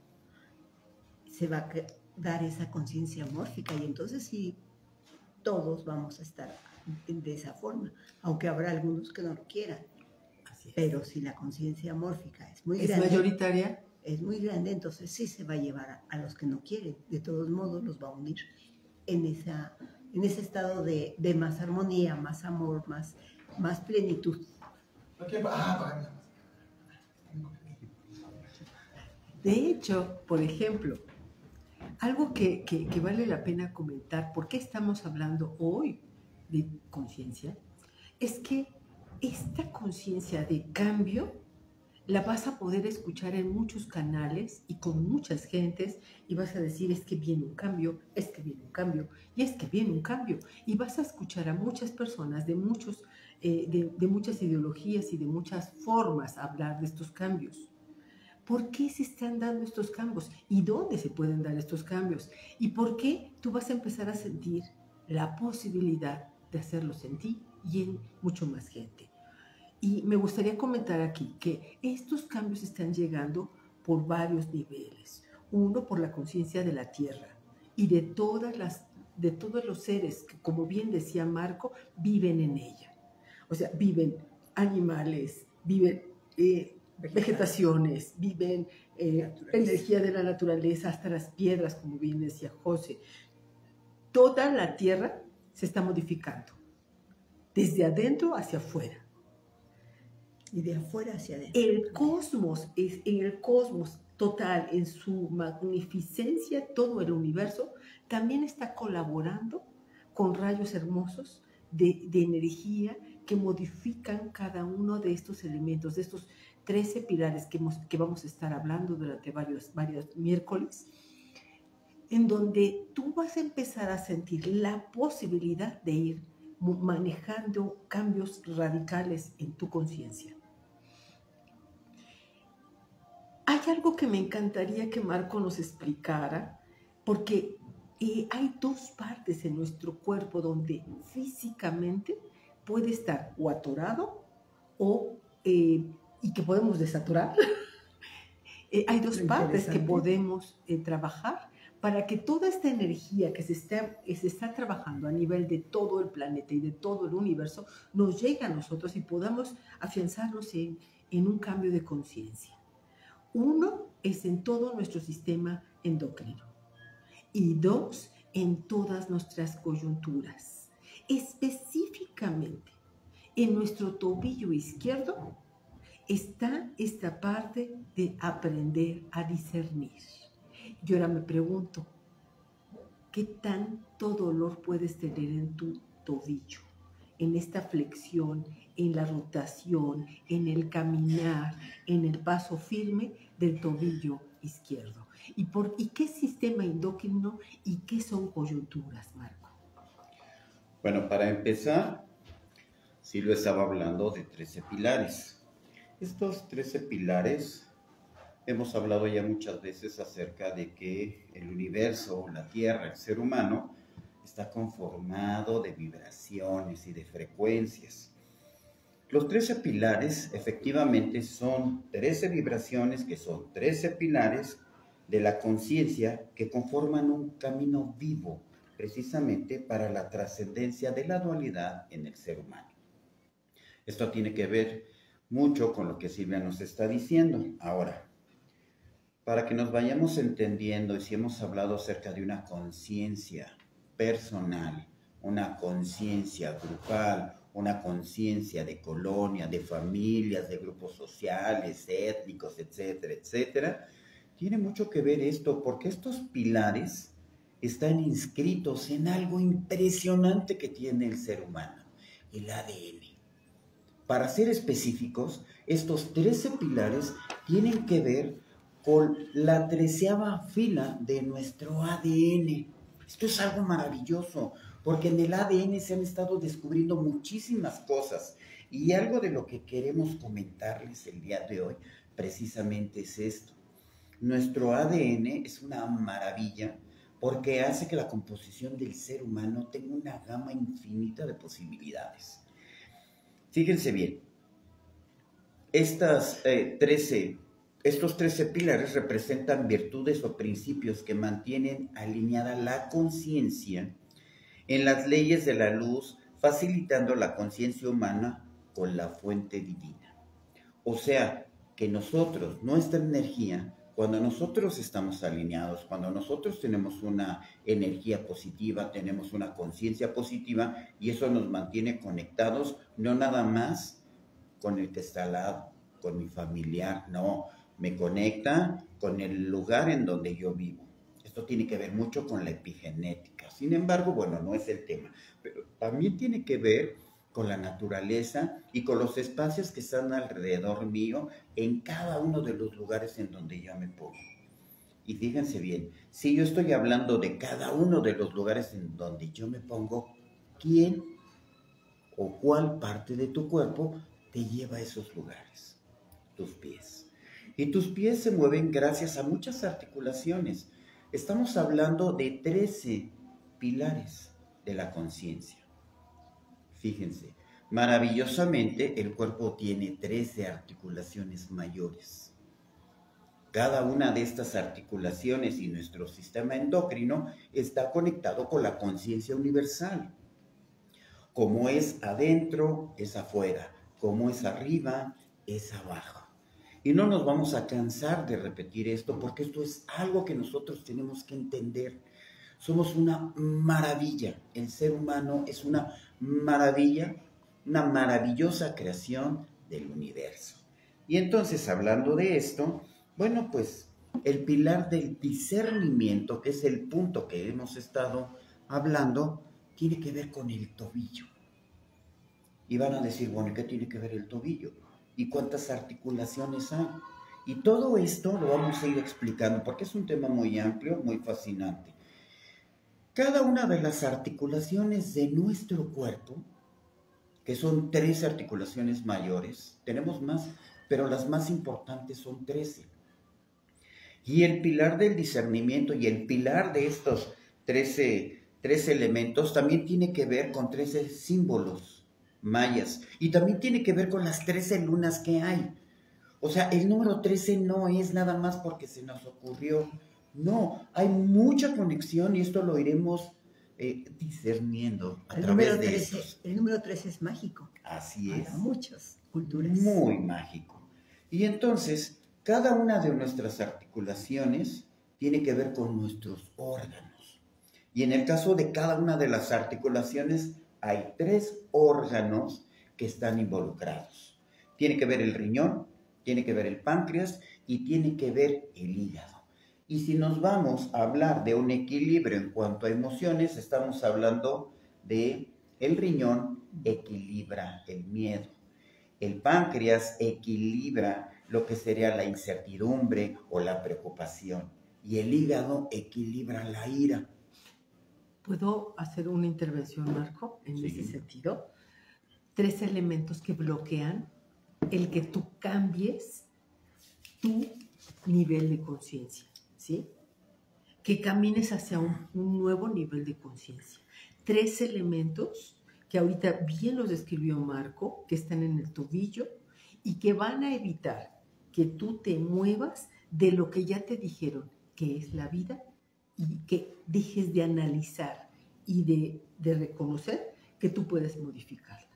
se va a dar esa conciencia mórfica, y entonces sí, todos vamos a estar de esa forma, aunque habrá algunos que no lo quieran.
Así es.
Pero si la conciencia mórfica es muy
¿Es
grande,
mayoritaria?
es muy grande, entonces sí se va a llevar a los que no quieren. De todos modos, los va a unir en ese estado de más armonía, más amor, más plenitud.
De hecho, por ejemplo, algo que vale la pena comentar, ¿por qué estamos hablando hoy de conciencia? Es que esta conciencia de cambio la vas a poder escuchar en muchos canales y con muchas gentes, y vas a decir, es que viene un cambio, es que viene un cambio, y es que viene un cambio. Y vas a escuchar a muchas personas de muchas ideologías y de muchas formas hablar de estos cambios. ¿Por qué se están dando estos cambios? ¿Y dónde se pueden dar estos cambios? ¿Y por qué tú vas a empezar a sentir la posibilidad de hacerlos en ti y en mucho más gente? Y me gustaría comentar aquí que estos cambios están llegando por varios niveles. Uno, por la conciencia de la Tierra y de todos los seres que, como bien decía Marco, viven en ella. O sea, viven animales, viven vegetaciones, viven energía de la naturaleza, hasta las piedras, como bien decía José. Toda la Tierra se está modificando, desde adentro hacia afuera.
Y de afuera hacia adentro.
El cosmos, en el cosmos total, en su magnificencia, todo el universo, también está colaborando con rayos hermosos de energía que modifican cada uno de estos elementos, de estos 13 pilares que vamos a estar hablando durante varios miércoles, en donde tú vas a empezar a sentir la posibilidad de ir manejando cambios radicales en tu conciencia. Hay algo que me encantaría que Marco nos explicara, porque hay dos partes en nuestro cuerpo donde físicamente puede estar o atorado y que podemos desaturar. Hay dos partes que podemos trabajar para que toda esta energía que se está trabajando a nivel de todo el planeta y de todo el universo nos llegue a nosotros y podamos afianzarnos en un cambio de conciencia. Uno es en todo nuestro sistema endocrino y dos, en todas nuestras coyunturas. Específicamente, en nuestro tobillo izquierdo está esta parte de aprender a discernir. Y ahora me pregunto, ¿qué tanto dolor puedes tener en tu tobillo? En esta flexión, en la rotación, en el caminar, en el paso firme del tobillo izquierdo. ¿Y qué sistema endocrino y qué son coyunturas, Marco?
Bueno, para empezar, sí lo estaba hablando de 13 pilares. Estos 13 pilares, hemos hablado ya muchas veces acerca de que el universo, la Tierra, el ser humano, está conformado de vibraciones y de frecuencias. Los 13 pilares efectivamente son 13 vibraciones que son 13 pilares de la conciencia que conforman un camino vivo precisamente para la trascendencia de la dualidad en el ser humano. Esto tiene que ver mucho con lo que Silvia nos está diciendo. Ahora, para que nos vayamos entendiendo, y si hemos hablado acerca de una conciencia personal, una conciencia grupal, una conciencia de colonia, de familias, de grupos sociales, étnicos, etcétera, etcétera, tiene mucho que ver esto, porque estos pilares están inscritos en algo impresionante que tiene el ser humano, el ADN. Para ser específicos, estos 13 pilares tienen que ver con la 13ª fila de nuestro ADN. Esto es algo maravilloso, porque en el ADN se han estado descubriendo muchísimas cosas. Y algo de lo que queremos comentarles el día de hoy precisamente es esto. Nuestro ADN es una maravilla porque hace que la composición del ser humano tenga una gama infinita de posibilidades. Fíjense bien, estos 13 pilares representan virtudes o principios que mantienen alineada la conciencia en las leyes de la luz, facilitando la conciencia humana con la fuente divina. O sea, que nosotros, nuestra energía, cuando nosotros estamos alineados, cuando nosotros tenemos una energía positiva, tenemos una conciencia positiva, y eso nos mantiene conectados, no nada más con el que está al lado, con mi familiar, no, me conecta con el lugar en donde yo vivo. Esto tiene que ver mucho con la epigenética. Sin embargo, bueno, no es el tema, pero también tiene que ver con la naturaleza y con los espacios que están alrededor mío en cada uno de los lugares en donde yo me pongo. Y fíjense bien, si yo estoy hablando de cada uno de los lugares en donde yo me pongo, ¿quién o cuál parte de tu cuerpo te lleva a esos lugares? Tus pies. Y tus pies se mueven gracias a muchas articulaciones. Estamos hablando de 13 pilares de la conciencia. Fíjense, maravillosamente el cuerpo tiene 13 articulaciones mayores. Cada una de estas articulaciones y nuestro sistema endocrino está conectado con la conciencia universal. Como es adentro, es afuera. Como es arriba, es abajo. Y no nos vamos a cansar de repetir esto porque esto es algo que nosotros tenemos que entender. Somos una maravilla. El ser humano es una maravilla, una maravillosa creación del universo. Y entonces, hablando de esto, bueno, pues el pilar del discernimiento, que es el punto que hemos estado hablando, tiene que ver con el tobillo. Y van a decir, bueno, ¿qué tiene que ver el tobillo? ¿Y cuántas articulaciones hay? Y todo esto lo vamos a ir explicando porque es un tema muy amplio, muy fascinante. Cada una de las articulaciones de nuestro cuerpo, que son 13 articulaciones mayores, tenemos más, pero las más importantes son 13. Y el pilar del discernimiento y el pilar de estos 13 elementos también tiene que ver con 13 símbolos mayas, y también tiene que ver con las 13 lunas que hay. O sea, el número 13 no es nada más porque se nos ocurrió. No, hay mucha conexión y esto lo iremos discerniendo a través de estos.
El número 13 es mágico.
Así es.
Para muchas culturas.
Muy mágico. Y entonces, cada una de nuestras articulaciones tiene que ver con nuestros órganos. Y en el caso de cada una de las articulaciones, hay 3 órganos que están involucrados. Tiene que ver el riñón, tiene que ver el páncreas y tiene que ver el hígado. Y si nos vamos a hablar de un equilibrio en cuanto a emociones, estamos hablando de el riñón equilibra el miedo. El páncreas equilibra lo que sería la incertidumbre o la preocupación. Y el hígado equilibra la ira.
¿Puedo hacer una intervención, Marco, en
Sí.
ese sentido? 3 elementos que bloquean el que tú cambies tu nivel de conciencia, ¿sí? Que camines hacia un nuevo nivel de conciencia. 3 elementos que ahorita bien los describió Marco, que están en el tobillo y que van a evitar que tú te muevas de lo que ya te dijeron, que es la vida, y que dejes de analizar y de reconocer que tú puedes modificarla.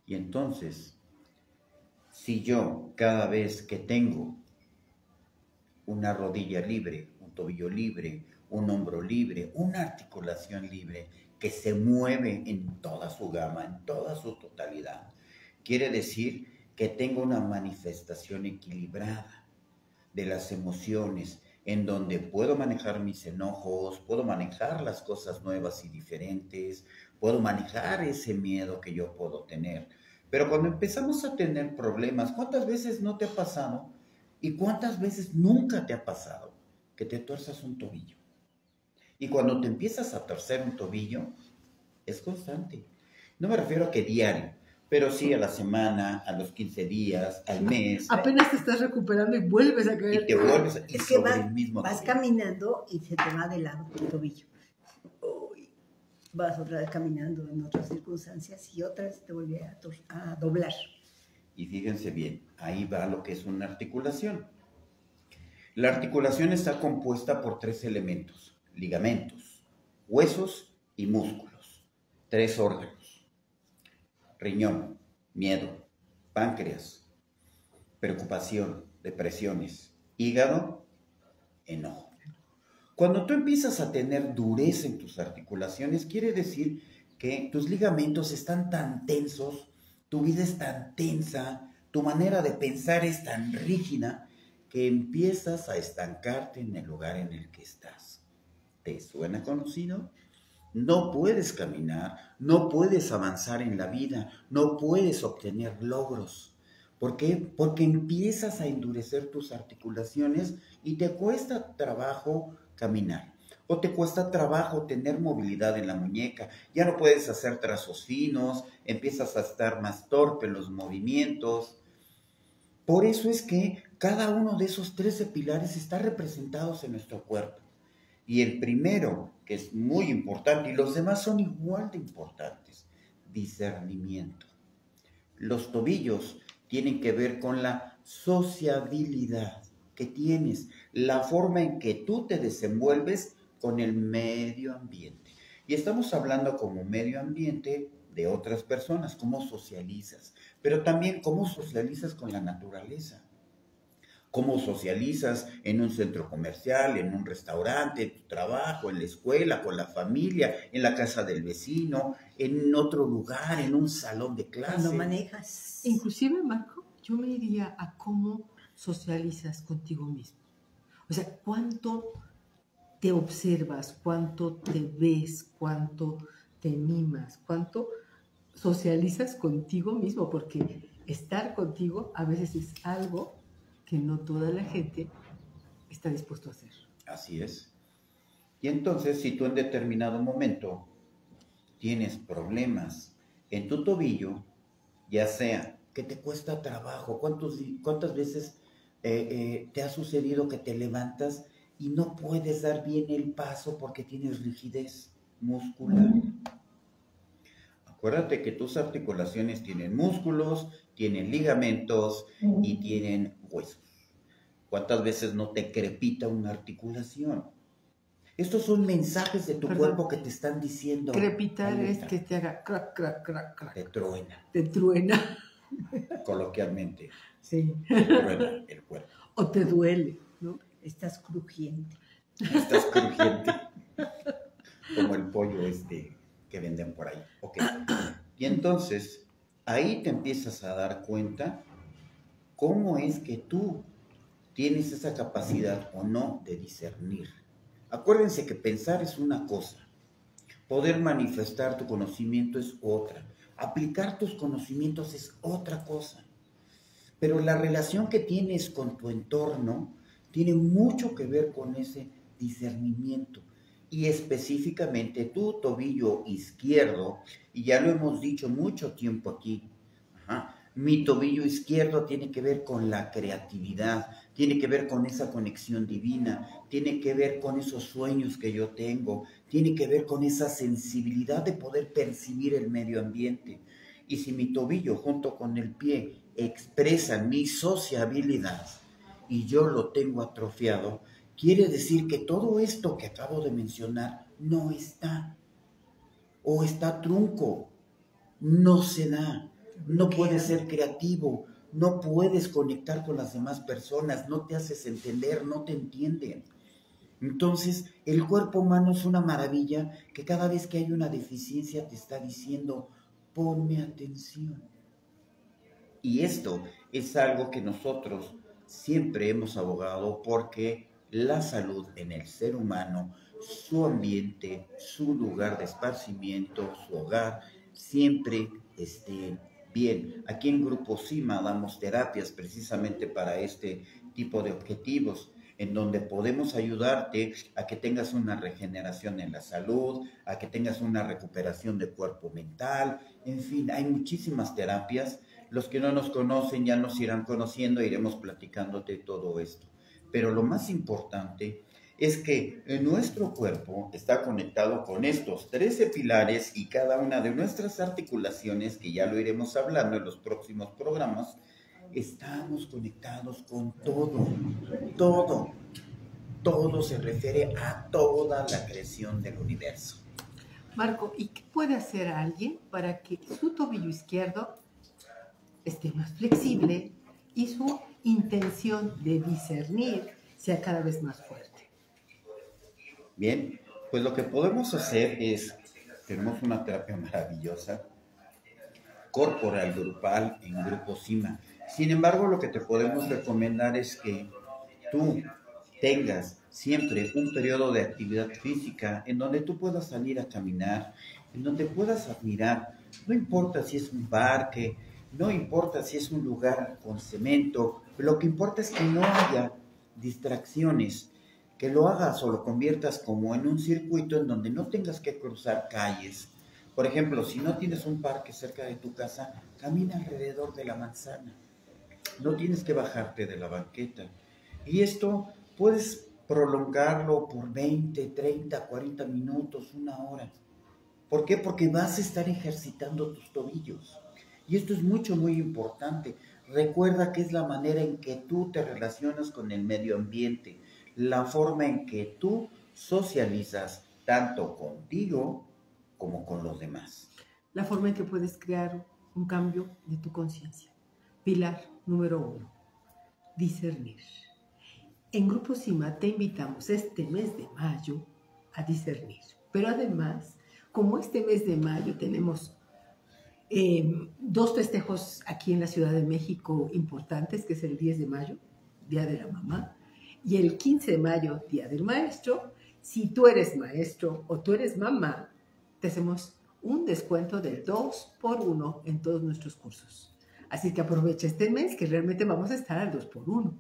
Y entonces, si yo cada vez que tengo una rodilla libre, un tobillo libre, un hombro libre, una articulación libre que se mueve en toda su gama, en toda su totalidad, quiere decir que tengo una manifestación equilibrada de las emociones, en donde puedo manejar mis enojos, puedo manejar las cosas nuevas y diferentes, puedo manejar ese miedo que yo puedo tener. Pero cuando empezamos a tener problemas, ¿cuántas veces no te ha pasado? ¿Y cuántas veces nunca te ha pasado que te tuerzas un tobillo? Y cuando te empiezas a torcer un tobillo, es constante. No me refiero a que diario, pero sí a la semana, a los 15 días, al mes.
Apenas te estás recuperando y vuelves a caer.
Y te vuelves a...
Es que vas caminando y se te va de lado el tobillo. Uy, vas otra vez caminando en otras circunstancias y otra vez te vuelve a doblar.
Y fíjense bien, ahí va lo que es una articulación. La articulación está compuesta por 3 elementos: ligamentos, huesos y músculos. 3 órganos: riñón, miedo; páncreas, preocupación, depresiones; hígado, enojo. Cuando tú empiezas a tener dureza en tus articulaciones, quiere decir que tus ligamentos están tan tensos, tu vida es tan tensa, tu manera de pensar es tan rígida, que empiezas a estancarte en el lugar en el que estás. ¿Te suena conocido? No puedes caminar, no puedes avanzar en la vida, no puedes obtener logros. ¿Por qué? Porque empiezas a endurecer tus articulaciones y te cuesta trabajo caminar. O te cuesta trabajo tener movilidad en la muñeca. Ya no puedes hacer trazos finos, empiezas a estar más torpe en los movimientos. Por eso es que cada uno de esos 13 pilares está representados en nuestro cuerpo. Y el primero, que es muy importante, y los demás son igual de importantes: discernimiento. Los tobillos tienen que ver con la sociabilidad que tienes, la forma en que tú te desenvuelves con el medio ambiente. Y estamos hablando como medio ambiente de otras personas, cómo socializas, pero también cómo socializas con la naturaleza. Cómo socializas en un centro comercial, en un restaurante, en tu trabajo, en la escuela, con la familia, en la casa del vecino, en otro lugar, en un salón de clase.
Cuando manejas.
Inclusive, Marco, yo me iría a cómo socializas contigo mismo. O sea, cuánto te observas, cuánto te ves, cuánto te mimas, cuánto socializas contigo mismo, porque estar contigo a veces es algo que no toda la gente está dispuesto a hacer.
Así es. Y entonces, si tú en determinado momento tienes problemas en tu tobillo, ya sea que te cuesta trabajo, ¿cuántas veces te ha sucedido que te levantas y no puedes dar bien el paso porque tienes rigidez muscular? Acuérdate que tus articulaciones tienen músculos, tienen ligamentos y tienen huesos. ¿Cuántas veces no te crepita una articulación? Estos son mensajes de tu cuerpo que te están diciendo.
Crepitar es que te haga crac, crac, crac, crac.
Te truena.
Te truena.
Coloquialmente.
Sí.
Te truena el cuerpo.
O te duele, ¿no?
Estás crujiente.
Estás crujiente. Como el pollo que venden por ahí. Ok. Y entonces, ahí te empiezas a dar cuenta cómo es que tú tienes esa capacidad o no de discernir. Acuérdense que pensar es una cosa, poder manifestar tu conocimiento es otra, aplicar tus conocimientos es otra cosa. Pero la relación que tienes con tu entorno tiene mucho que ver con ese discernimiento. Y específicamente tu tobillo izquierdo, y ya lo hemos dicho mucho tiempo aquí, mi tobillo izquierdo tiene que ver con la creatividad, tiene que ver con esa conexión divina, tiene que ver con esos sueños que yo tengo, tiene que ver con esa sensibilidad de poder percibir el medio ambiente. Y si mi tobillo junto con el pie expresan mi sociabilidad y yo lo tengo atrofiado, quiere decir que todo esto que acabo de mencionar no está, o está trunco, no se da. No puedes ser creativo, no puedes conectar con las demás personas, no te haces entender, no te entienden. Entonces, el cuerpo humano es una maravilla que cada vez que hay una deficiencia te está diciendo, ponme atención. Y esto es algo que nosotros siempre hemos abogado porque la salud en el ser humano, su ambiente, su lugar de esparcimiento, su hogar, siempre esté bien. Aquí en Grupo CIMA damos terapias precisamente para este tipo de objetivos, en donde podemos ayudarte a que tengas una regeneración en la salud, a que tengas una recuperación de cuerpo mental, en fin, hay muchísimas terapias. Los que no nos conocen ya nos irán conociendo, iremos platicándote todo esto. Pero lo más importante es que nuestro cuerpo está conectado con estos 13 pilares y cada una de nuestras articulaciones, que ya lo iremos hablando en los próximos programas, estamos conectados con todo, todo, todo se refiere a toda la creación del universo.
Marco, ¿y qué puede hacer alguien para que su tobillo izquierdo esté más flexible y su intención de discernir sea cada vez más fuerte?
Bien, pues lo que podemos hacer es, tenemos una terapia maravillosa, corporal, grupal, en Grupo CIMA. Sin embargo, lo que te podemos recomendar es que tú tengas siempre un periodo de actividad física en donde tú puedas salir a caminar, en donde puedas admirar, no importa si es un parque, no importa si es un lugar con cemento, lo que importa es que no haya distracciones, que lo hagas o lo conviertas como en un circuito en donde no tengas que cruzar calles. Por ejemplo, si no tienes un parque cerca de tu casa, camina alrededor de la manzana. No tienes que bajarte de la banqueta. Y esto puedes prolongarlo por 20, 30, 40 minutos, una hora. ¿Por qué? Porque vas a estar ejercitando tus tobillos. Y esto es muy importante. Recuerda que es la manera en que tú te relacionas con el medio ambiente, la forma en que tú socializas tanto contigo como con los demás.
La forma en que puedes crear un cambio de tu conciencia. Pilar número 1, discernir. En Grupo CIMA te invitamos este mes de mayo a discernir. Pero además, como este mes de mayo tenemos 2 festejos aquí en la Ciudad de México importantes, que es el 10 de mayo, Día de la Mamá, y el 15 de mayo, Día del Maestro. Si tú eres maestro o tú eres mamá, te hacemos un descuento del 2x1 en todos nuestros cursos. Así que aprovecha este mes, que realmente vamos a estar al 2x1.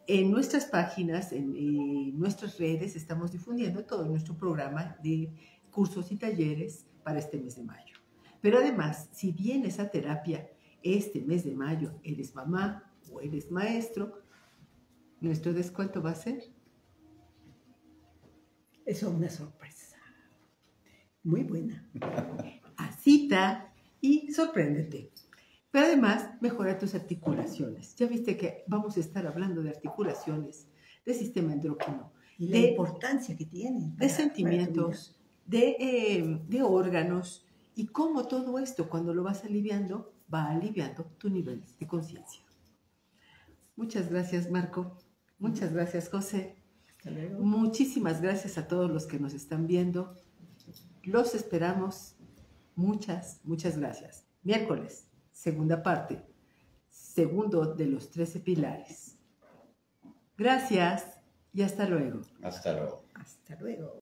En nuestras páginas, en nuestras redes, estamos difundiendo todo nuestro programa de cursos y talleres para este mes de mayo. Pero además, si vienes a terapia este mes de mayo, eres mamá o eres maestro, nuestro descuento va a ser...
Eso es una sorpresa. Muy buena.
A cita y sorpréndete. Pero además, mejora tus articulaciones. Ya viste que vamos a estar hablando de articulaciones, de sistema endocrino,
Y la importancia que tiene.
De sentimientos, de órganos, y cómo todo esto, cuando lo vas aliviando, va aliviando tu nivel de conciencia. Muchas gracias, Marco. Muchas gracias, José.
Hasta luego.
Muchísimas gracias a todos los que nos están viendo. Los esperamos. Muchas gracias. Miércoles, segunda parte, segundo de los 13 pilares. Gracias y hasta luego.
Hasta luego.
Hasta luego.